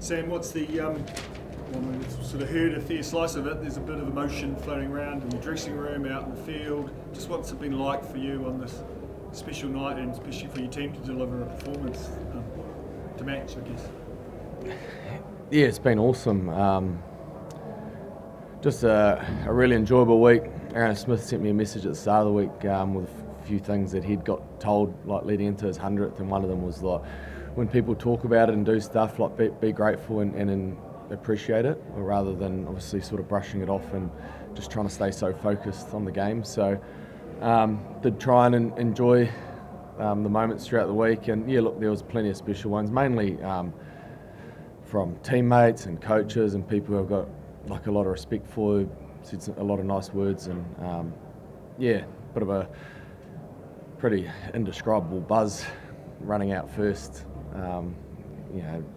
Sam, what's the, well, we've sort of heard a fair slice of it. There's a bit of emotion floating around in the dressing room, out in the field. Just what's it been like for you on this special night, and especially for your team to deliver a performance to match, I guess? Yeah, it's been awesome. Just a really enjoyable week. Aaron Smith sent me a message at the start of the week with a few things that he'd got told like leading into his 100th, and one of them was like, when people talk about it and do stuff, like be grateful and appreciate it, rather than obviously sort of brushing it off and just trying to stay so focused on the game. So did try and enjoy the moments throughout the week, and yeah, look, there was plenty of special ones, mainly from teammates and coaches and people who I've got like a lot of respect for, said a lot of nice words, and yeah, bit of a pretty indescribable buzz running out first.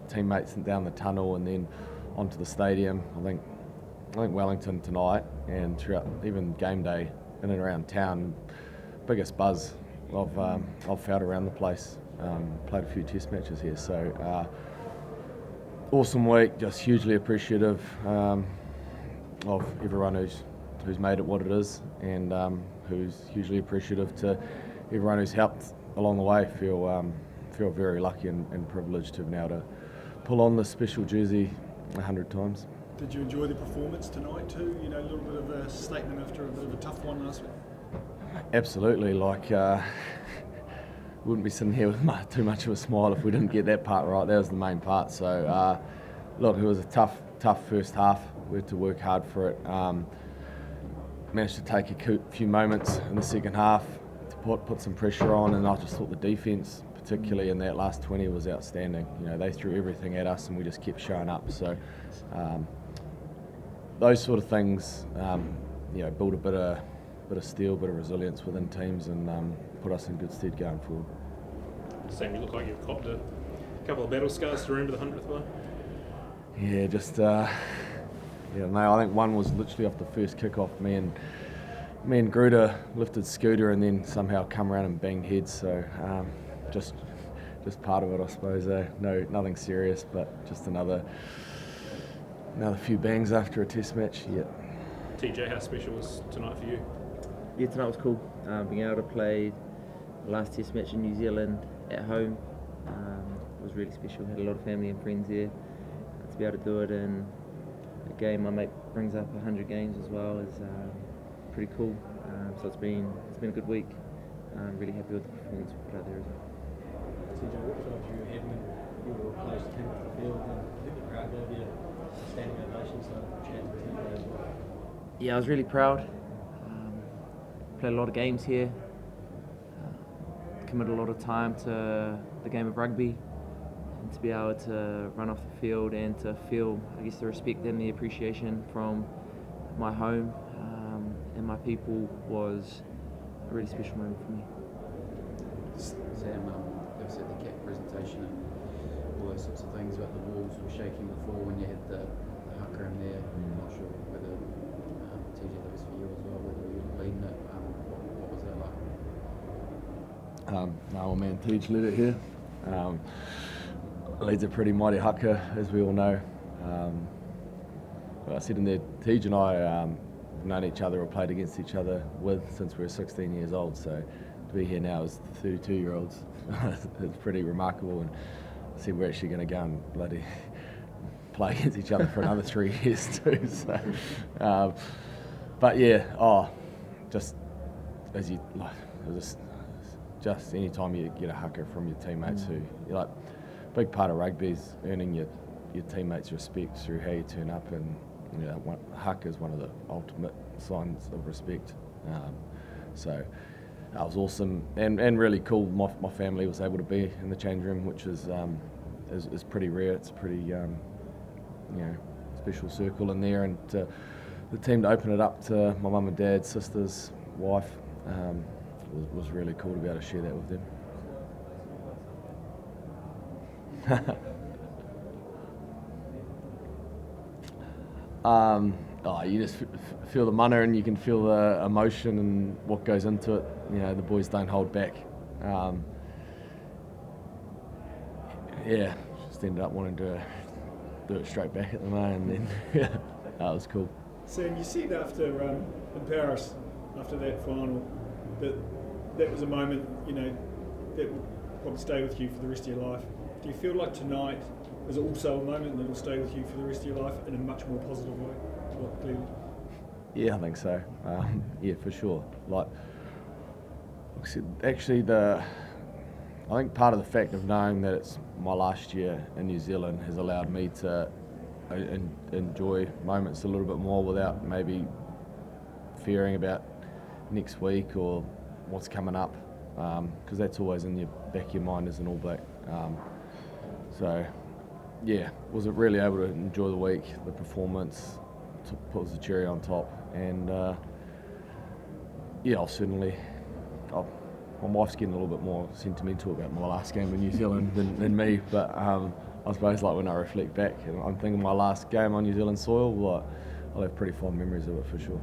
Teammates down the tunnel and then onto the stadium. I think Wellington tonight and throughout even game day in and around town, biggest buzz I've felt around the place. Played a few test matches here, so awesome week. Just hugely appreciative of everyone who's made it what it is, and who's hugely appreciative to everyone who's helped along the way. Feel very lucky and privileged to have been able to pull on this special jersey 100 times. Did you enjoy the performance tonight too? You know, a little bit of a statement after a bit of a tough one last week. Absolutely. Wouldn't be sitting here with too much of a smile if we didn't get that part right. That was the main part. So, look, it was a tough first half. We had to work hard for it. Managed to take a few moments in the second half to put some pressure on, and I just thought the defence, particularly in that last 20, was outstanding. You know, they threw everything at us and we just kept showing up. So those sort of things, build a bit of steel, bit of resilience within teams, and put us in good stead going forward. Sam, you look like you've copped a couple of battle scars to remember the 100th by. Yeah, just I think one was literally off the first kick-off. Me and Gruder lifted Scooter and then somehow come around and banged heads. So just part of it, I suppose. No, nothing serious, but just another few bangs after a test match. Yeah. TJ, how special was tonight for you? Yeah, tonight was cool. Being able to play the last test match in New Zealand at home was really special. Had a lot of family and friends there. To be able to do it in a game my mate brings up 100 games as well is pretty cool. So it's been a good week. I'm really happy with the performance we put out there as well. TJ, what job you had when you were close to him off the field? And I think the crowd gave you a standing ovation, so chat to TJ as well. Yeah, I was really proud. Played a lot of games here. Committed a lot of time to the game of rugby, and to be able to run off the field and to feel, I guess, the respect and the appreciation from my home and my people was a really special moment for me. Sam, obviously the cap presentation and all those sorts of things about the walls were shaking before when you had the Haka in there. I'm not sure whether TJ, that was for you as well, whether you were leading it. What was that like? No, man, Tej led it here. Leads a pretty mighty Haka, as we all know. I said in there, Tej and I have known each other or played against each other since we were 16 years old. So to be here now as 32-year-olds, it's pretty remarkable. And I said we're actually going to go and bloody play against each other for another 3 years too. So, but yeah, just as you like, just any time you get a Haka from your teammates who, like, big part of rugby is earning your teammates' respect through how you turn up, and Haka is one of the ultimate signs of respect. So that was awesome and really cool. My family was able to be in the change room, which is pretty rare. It's a pretty special circle in there, and the team to open it up to my mum and dad, sisters, wife. Was really cool to be able to share that with them. You just feel the mana, and you can feel the emotion and what goes into it. You know, the boys don't hold back. Just ended up wanting to do it straight back at them, and then that was cool. Sam, you said after in Paris, after that final, that was a moment, you know, that would probably stay with you for the rest of your life. Do you feel like tonight is also a moment that will stay with you for the rest of your life in a much more positive way? What, clearly? Yeah, I think so. Yeah, for sure. Like I said, actually, I think part of the fact of knowing that it's my last year in New Zealand has allowed me to enjoy moments a little bit more without maybe fearing about next week or what's coming up, because that's always in the back of your mind as an All Black. So, yeah, was really able to enjoy the week, the performance, put the cherry on top, and yeah, my wife's getting a little bit more sentimental about my last game in New Zealand than me, but I suppose like when I reflect back and I'm thinking my last game on New Zealand soil, like, I'll have pretty fond memories of it for sure.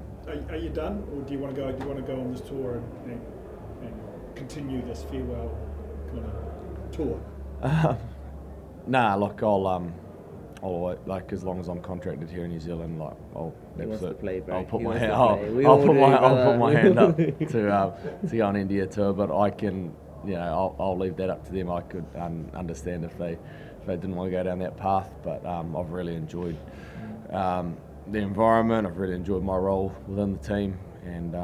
Are you done, or do you want to go? Do you want to go on this tour and continue this farewell kind of tour? Nah, like I'll like as long as I'm contracted here in New Zealand, like I'll put my hand up to go on India tour, but I can, you know, I'll leave that up to them. I could understand if they didn't want to go down that path, but I've really enjoyed the environment. I've really enjoyed my role within the team, and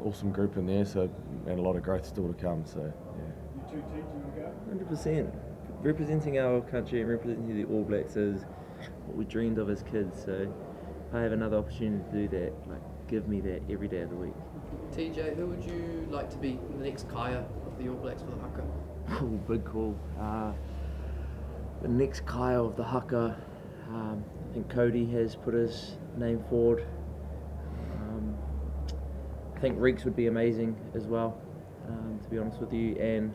awesome group in there. So, and a lot of growth still to come. So, yeah. You too, T, do you want to go? 100%. Representing our country and representing the All Blacks is what we dreamed of as kids. So, if I have another opportunity to do that, like, give me that every day of the week. TJ, who would you like to be the next Kaya of the All Blacks for the Haka? Oh, big call. The next Kaya of the Haka, I think Cody has put his name forward. I think Reeks would be amazing as well, to be honest with you. And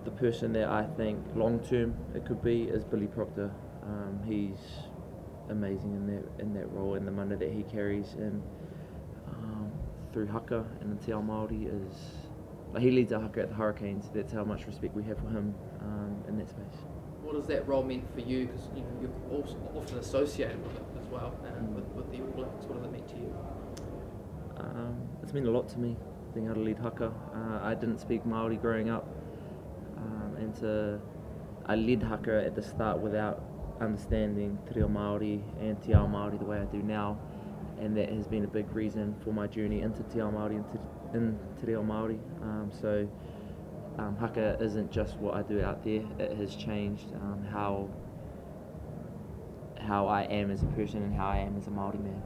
the person that I think long term it could be is Billy Proctor. He's amazing in that role, and the mana that he carries, and through Haka and the Te Ao Māori is like, he leads our Haka at the Hurricanes. That's how much respect we have for him in that space. What has that role meant for you? Because you know, you're also often associated with it as well, with the All Blacks. What does it mean to you? It's meant a lot to me, being able to lead Haka. I didn't speak Māori growing up, I led Haka at the start without understanding Te Reo Māori and Te Ao Māori the way I do now, and that has been a big reason for my journey into Te Ao Māori and Te Reo Māori. Haka isn't just what I do out there. It has changed how I am as a person and how I am as a Māori man.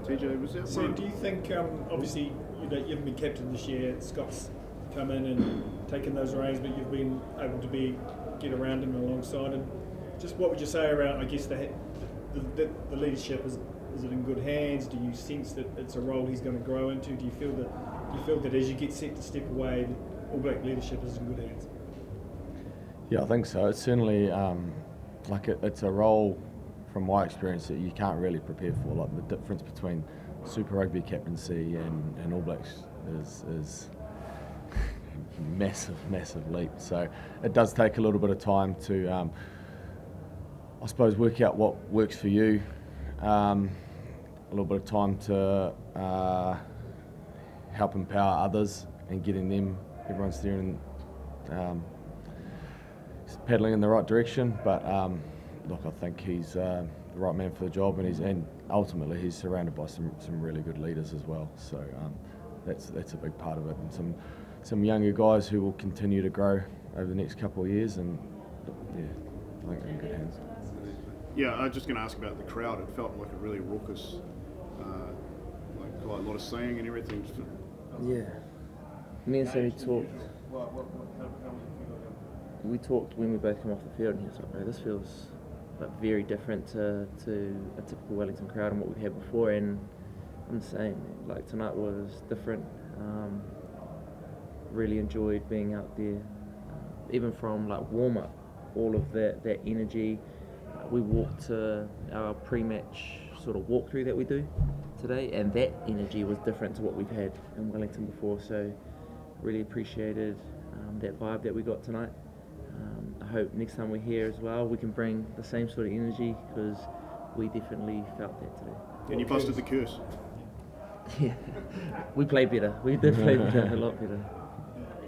TJ, was that So, one? do you think, obviously, you haven't been captain this year, Scott's come in and taken those reins, but you've been able to get around him alongside him. Just what would you say around, I guess, the leadership? Is it in good hands? Do you sense that it's a role he's going to grow into? Do you feel that as you get set to step away, All Black leadership is in good hands? Yeah, I think so. It's certainly it's a role, from my experience, that you can't really prepare for. Like the difference between Super Rugby captaincy and All Blacks is massive leap. So it does take a little bit of time to, I suppose, work out what works for you. A little bit of time to help empower others and getting everyone steering, paddling in the right direction. But look, I think he's the right man for the job, and ultimately he's surrounded by some really good leaders as well. So that's a big part of it, and some younger guys who will continue to grow over the next couple of years, and yeah, I think they're in good hands. Yeah, I was just going to ask about the crowd. It felt like a really raucous, like a lot of singing and everything. Yeah. Me and Sammy talked. We talked when we both come off the field, and he was like, "Bro, this feels like very different to a typical Wellington crowd and what we've had before." And I'm the same. Like, tonight was different. Really enjoyed being out there, even from like warm up, all of that energy. We walked to our pre-match sort of walkthrough that we do today, and that energy was different to what we've had in Wellington before. So really appreciated that vibe that we got tonight. I hope next time we're here as well, we can bring the same sort of energy, because we definitely felt that today. And you busted the curse. Yeah, we played better. We did play better, a lot better.